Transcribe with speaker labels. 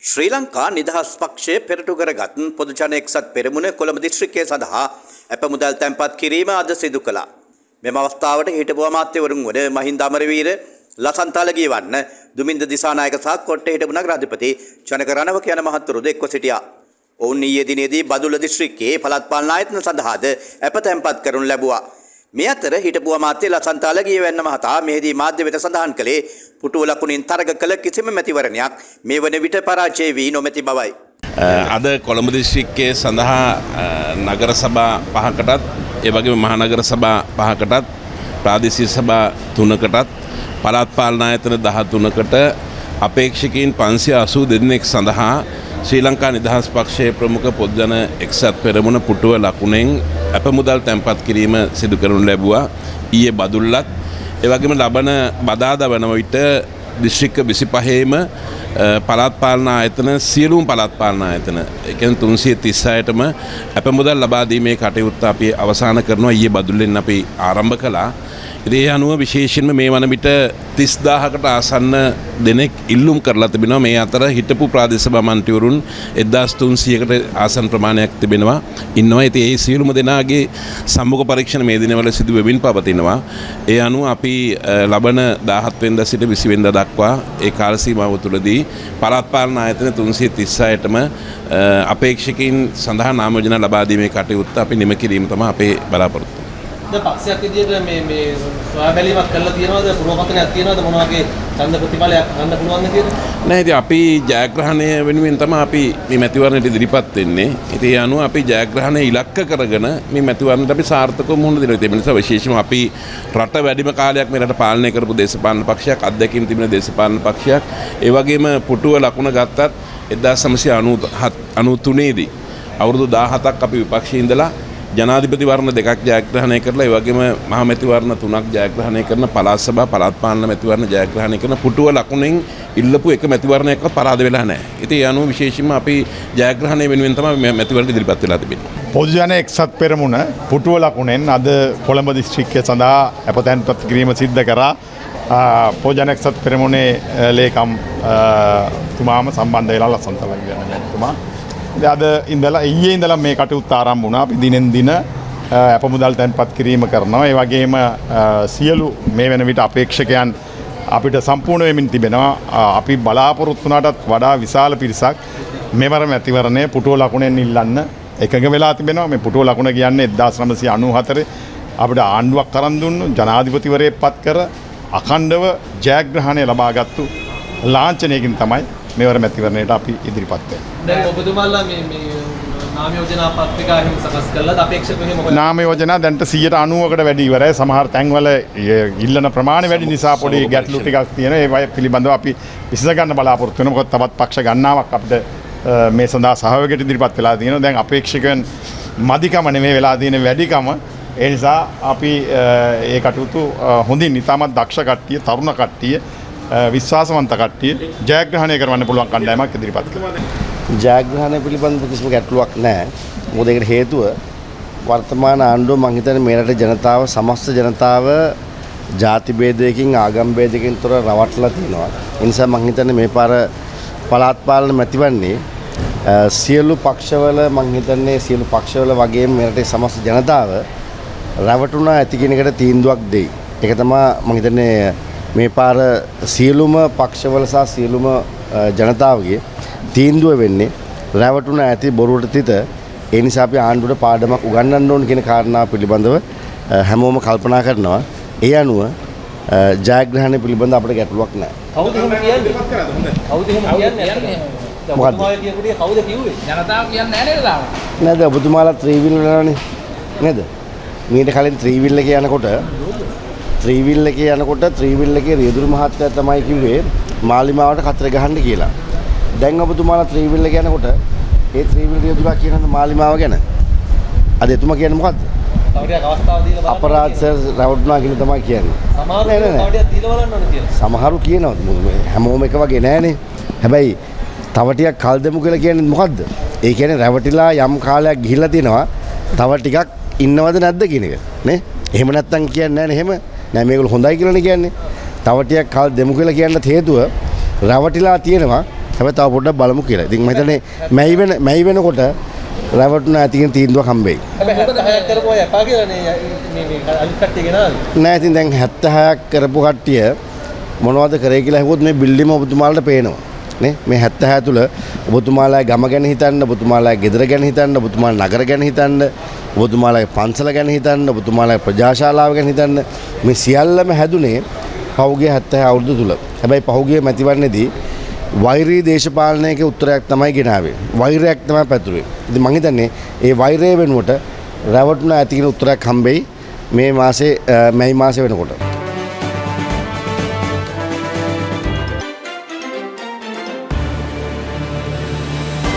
Speaker 1: ශ්‍රී ලංකා නිදහස් පක්ෂය පෙරටු කරගත් පොදු ජන එක්සත් පෙරමුණ කොළඹ දිස්ත්‍රික්කය සඳහා අප මුදල් තැන්පත් කිරීම අද සිදු කළා. මෙම අවස්ථාවට හිටපු අමාත්‍යවරුන් වන මහින්ද අමරවීර, ලසන්ත අලගියවන්න, දුමින්ද දිසානායක සහ කොට්ටේ හිටපු නගරාධිපති ජනක රණවක යන මහත්වරුද එක්ව සිටියා. ඔවුන් ඊයේ දිනේදී බදුල්ල දිස්ත්‍රික්කයේ පළාත් පාලන ආයතන සඳහාද අප තැන්පත් කරනු ලැබුවා. මේ අතර හිටපු අමාත්‍ය ලසන්ත අලගියවන්න මහතා මෙහිදී මාධ්‍ය වෙත සඳහන් කළේ පුටුව ලකුණින් තරග කළ කිසිම මැතිවරණයක් මේ වන විට පරාජය වී නොමැති බවයි.
Speaker 2: අද කොළඹ දිස්ත්‍රික්කයේ සඳහා නගර සභා 5කටත් ඒ වගේම මහනගර සභා 5කටත් ප්‍රාදේශීය සභා 3කටත් පළාත් පාලන ආයතන 13කට අපේක්ෂකයින් 580 දෙනෙක් සඳහා ශ්‍රී ලංකා නිදහස් පක්ෂයේ ප්‍රමුඛ පොදු ජන එක්සත් පෙරමුණ පුටුව ලකුණෙන් අප මුදල් තැන්පත් කිරීම සිදු කරනු ලැබුවා. ඊයේ බදුල්ලත් ඒ වගේම ලබන බදාදා වන විට දිස්ත්‍රික්ක 25ෙම පළාත් පාලන ආයතන සියලුම පළාත් පාලන ආයතන ඒ කියන්නේ 336ටම අප මුදල් ලබා දීමේ කටයුත්ත අපි අවසන් කරනවා. ඊයේ බදුල්ලෙන් අපි ආරම්භ කළා. ඒ අනුව විශේෂයෙන්ම මේ වන විට 30000කට ආසන්න දෙනෙක් ඉල්ලුම් කරලා තිබෙනවා. මේ අතර හිටපු ප්‍රාදේශ සභා මන්ත්‍රීවරුන් 1300කට ආසන්න ප්‍රමාණයක් තිබෙනවා ඉන්නවා. ඉතින් ඒ සියලුම දෙනාගේ සම්මුඛ පරීක්ෂණ මේ දිනවල සිදු වෙමින් පවතිනවා. ඒ අනුව අපි ලබන 17 වෙනිදා සිට 20 වෙනිදා දක්වා ඒ කාල සීමාව තුළදී පළාත් පාලන ආයතන 336ටම අපේක්ෂකයින් සඳහා නාම යෝජනා ලබා දීමේ කටයුත්ත අපි නිම කිරීම තමයි අපේ බලාපොරොත්තුව.
Speaker 3: පක්ෂයක් විදිහට මේ සොයා බැලීමක් කරලා තියෙනවද, පුරවපතනයක් තියෙනවද, මොන වගේ ඡන්ද ප්‍රතිඵලයක් ගන්න පුළුවන්ද කියලා?
Speaker 2: නැහැ, ඉතින් අපි ජයග්‍රහණය වෙනුවෙන් තමයි අපි මේ මැතිවරණයට ඉදිරිපත් වෙන්නේ. ඉතින් ඒ අනුව අපි ජයග්‍රහණය ඉලක්ක කරගෙන මේ මැතිවරණයට අපි සාර්ථකව මුහුණ දෙනවා. ඒ නිසා විශේෂයෙන්ම අපි රට වැඩිම කාලයක් මේ රට පාලනය කරපු දේශපාලන පක්ෂයක්, අත්දැකීම් තිබෙන දේශපාලන පක්ෂයක්. ඒ වගේම පුටුව ලකුණ ගත්තත් 1993 දී අවුරුදු 17ක් අපි විපක්ෂයේ ඉඳලා ජනාධිපති වර්ණ දෙකක් ජයග්‍රහණය කරලා ඒ වගේම මහ මැතිවරණ 3ක් ජයග්‍රහණය කරන පළාත් සභා පළාත් පාලන මැතිවරණ ජයග්‍රහණය කරන පුටුව ලකුණෙන් ඉල්ලපු එක මැතිවරණයක්වත් පරාද වෙලා නැහැ. ඉතින් ඒ අනුව විශේෂයෙන්ම අපි ජයග්‍රහණය වෙනුවෙන් තමයි මේ මැතිවරණයට ඉදිරිපත් වෙලා තිබෙන්නේ.
Speaker 4: පොදු ජන එක්සත් පෙරමුණ පුටුව ලකුණෙන් අද කොළඹ දිස්ත්‍රික්කය සඳහා අපතැන්පත් කිරීම සිද්ධ කරා. පොදු ජන එක්සත් පෙරමුණේ ලේකම් තුමාම සම්බන්ධ වෙලා ලසන්ත අලගියවන්න මැතිතුමා අද ඉඳලා ඊයේ ඉඳලා මේ කටයුත්ත ආරම්භ වුණා. අපි දිනෙන් දින අප මුදල් තැන්පත් කිරීම කරනවා. ඒ වගේම සියලු මේ වෙන විට අපේක්ෂකයන් අපිට සම්පූර්ණ වෙමින් තිබෙනවා. අපි බලාපොරොත්තු වුණාටත් වඩා විශාල පිරිසක් මෙවර මැතිවරණය පුටුව ලකුණෙන් ඉල්ලන්න එකඟ වෙලා තිබෙනවා. මේ පුටුව ලකුණ කියන්නේ 1994 අපිට ආණ්ඩුවක් කරන් දුන්නු ජනාධිපතිවරයෙක් පත් කර අඛණ්ඩව ජයග්‍රහණය ලබාගත්තු ලාංඡනයකින් තමයි මෙවර මැතිවරණයට අපි ඉදිරිපත් වෙන්නේ.
Speaker 3: දැන් ඔබතුමාලා මේ නාම යෝජනා පත්‍රිකා එහෙම සකස් කළාද අපේක්ෂක එහෙම මොකද?
Speaker 4: නාම යෝජනා දැන්ට 90%කට වැඩි ඉවරයි. සමහර තැන්වල ඉල්ලන ප්‍රමාණය වැඩි නිසා පොඩි ගැටලු ටිකක් තියෙනවා. ඒ පිළිබඳව අපි විසඳ ගන්න බලාපොරොත්තු වෙනවා. මොකද තවත් පක්ෂ ගණනාවක් අපිට මේ සඳහා සහයෝගයට ඉදිරිපත් වෙලා තියෙනවා. දැන් අපේක්ෂකයන් මදිකම නෙමෙයි වෙලා තියෙන වැඩිකම. ඒ නිසා අපි ඒ කටයුතු හොඳින් ඉතාමත් දක්ෂ කට්ටිය, තරුණ කට්ටිය, විශ්වාසවන්ත කට්ටිය ජයග්‍රහණය කරවන්න පුළුවන් කණ්ඩායමක් ඉදිරිපත් කරනවා.
Speaker 5: ජයග්‍රහණය පිළිබඳව කිසිම ගැටලුවක් නැහැ. මොකද ඒකට හේතුව වර්තමාන ආණ්ඩුව මං හිතන්නේ මේ රටේ ජනතාව, සමස්ත ජනතාව ಜಾති ભેදයකින්, ආගම් ભેදයකින් තොර රවට්ටලා තියෙනවා. ඒ නිසා මං හිතන්නේ මේ පාර පළාත් පාලන මැතිවරණේ සියලු පක්ෂවල මං හිතන්නේ සියලු පක්ෂවල වගේම මේ රටේ සමස්ත ජනතාව රැවටුණා ඇති කියන එකට තීන්දුවක් දෙයි. ඒක තමයි මං හිතන්නේ මේ පාර සියලුම පක්ෂවල සහ සියලුම ජනතාවගේ තීන්දුව වෙන්නේ රැවටුණ ඇති බොරුවට තිත. ඒ නිසා අපි ආණ්ඩුවට පාඩමක් උගන්වන්න ඕන කියන කාරණාව පිළිබඳව හැමෝම කල්පනා කරනවා. ඒ අනුව ජයග්‍රහණය පිළිබඳව අපිට ගැටලුවක් නැහැ.
Speaker 3: කවුද එහෙම කියන්නේ? කවුද එහෙම කියන්නේ?
Speaker 5: මොකද්ද?
Speaker 3: කවුද කිව්වේ? ජනතාව කියන්නේ නැහැ නේද තාම?
Speaker 5: නේද ඔබතුමාලා ත්‍රිවිල් වලනේ නේද? මීට කලින් ත්‍රිවිල් එකේ යනකොට ත්‍රිවිල් එකේ රියදුරු මහත්තයා තමයි කිව්වේ මාලිමාවට කතර ගහන්න කියලා. දැන් ඔබතුමාලා ත්‍රිවිල් එක යනකොට ඒ ත්‍රිවිල් රියදුරා කියනද මාලිමාව ගැන? අද එතුමා කියන්නේ මොකද්ද?
Speaker 3: තවටියක් අවස්ථාව දීලා බලන්න.
Speaker 5: අපරාධ රැවටුණා කියලා තමයි කියන්නේ.
Speaker 3: සමහරු තවටියක් දීලා බලන්න ඕනේ කියලා.
Speaker 5: සමහරු කියනවා හැමෝම එක වගේ නෑනේ. හැබැයි තව ටිකක් කල් දෙමු කියලා කියන්නේ මොකද්ද? ඒ කියන්නේ රැවටිලා යම් කාලයක් ගිහිල්ලා තිනවා. තව ටිකක් ඉන්නවද නැද්ද කියන එක. නේ? එහෙම නැත්තම් කියන්නේ නෑනේ එහෙම. නෑ මේගොල්ලෝ හොඳයි කියලානේ කියන්නේ. තව ටිකක් කල් දෙමු කියලා කියන්නත් හේතුව රැවටිලා තියෙනවා. හැබැයි තව පොඩ්ඩක් බලමු කියලා. ඉතින් මම හිතන්නේ මැයි වෙනකොට රැවටුන ඇතිගෙන තීන්දුවක් හම්බෙයි.
Speaker 3: හැබැයි 76ක් කරපුවා යපා කියලානේ මේ අලුත් කට්ටිය ගෙනාවේ.
Speaker 5: නෑ ඉතින් දැන් 76ක් කරපු කට්ටිය මොනවද කරේ කියලා හෙව්වොත් මේ බිල්ඩිම ඔබතුමාලට පේනවා. නේ මේ 76 තුල ඔබතුමාලා ගම ගැන හිතන්න, ඔබතුමාලා ගෙදර ගැන හිතන්න, ඔබතුමාලා නගර ගැන හිතන්න, ඔබතුමාලාගේ පන්සල ගැන හිතන්න, ඔබතුමාලාගේ ප්‍රජාශාලාව ගැන හිතන්න. මේ සියල්ලම හැදුනේ පහුගිය 76 අවුරුදු තුල. හැබැයි පහුගිය මැතිවරණයේදී වෛරී දේශපාලනයක උත්තරයක් තමයි ගෙනාවේ. වෛරයක් තමයි පැතුරුවේ. ඉතින් මම හිතන්නේ ඒ වෛරය වෙනුවට රැවටුන ඇති කියන උත්තරයක් හම්බෙයි මේ මාසේ මැයි මාසේ වෙනකොට.